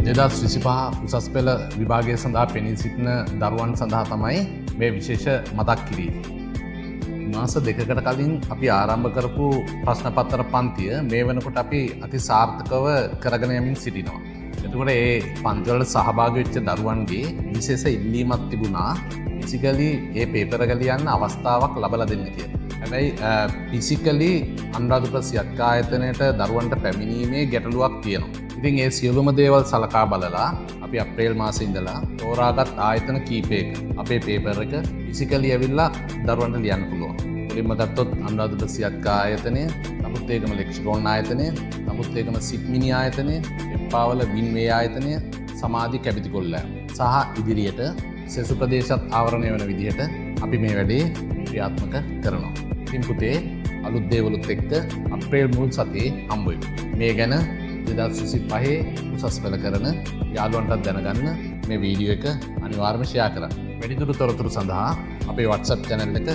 2025 උසස් පෙළ විභාගය සඳහා පෙනී සිටින දරුවන් සඳහා තමයි මේ විශේෂ මතක් කිරීම. මාස දෙකකට කලින් අපි ආරම්භ කරපු ප්‍රශ්න පත්‍ර පන්තිය මේ වෙනකොට අපි අති සාර්ථකව කරගෙන යමින් සිටිනවා. එතකොට ඒ පන්තිවලට සහභාගී වෙච්ච දරුවන්ගේ විශේෂ ඉල්ලීමක් තිබුණා ෆිසිකලි ඒ පේපර් එක ලියන්න අවස්ථාවක් ලබා දෙන්න කියලා. හැබැයි ෆිසිකලි අනුරාධපුර සියත් ආයතනයට දරුවන්ට පැමිණීමේ ගැටලුවක් තියෙනවා. ඉතින් ඒ සියලුම දේවල් සලකා බලලා අපි අප්‍රේල් මාසේ ඉඳලා තෝරාගත් ආයතන කීපයක අපේ පේපර් එක ෆිසිකලි ඇවිල්ලා දරුවන්ට ලියන්න පුළුවන්. මුලින්ම ගත්තොත් අනුරාධපුර සියත් ආයතනය, නමුත් ඒකම ලෙක්සිකෝන් ආයතනය, නමුත් ඒකම සිට්මිනි ආයතනය, එප්පාවල වින්වේ ආයතනය, සමාධි කැබිතිකොල්ල සහ ඉදිරියට සෙසු ප්‍රදේශත් ආවරණය වෙන විදිහට අපි මේ වැඩේ ක්‍රියාත්මක කරනවා. ඉතින් පුතේ අලුත් දේවලුත් එක්ක අප්‍රේල් මුල් සතියේ හම්බ වෙමු. මේ ගැන 2025 උසස් පෙළ කරන යාළුවන්ටත් දැනගන්න මේ වීඩියෝ එක අනිවාර්යයෙන්ම ෂෙයා කරන්න. වැඩිදුර තොරතුරු සඳහා අපේ WhatsApp channel එක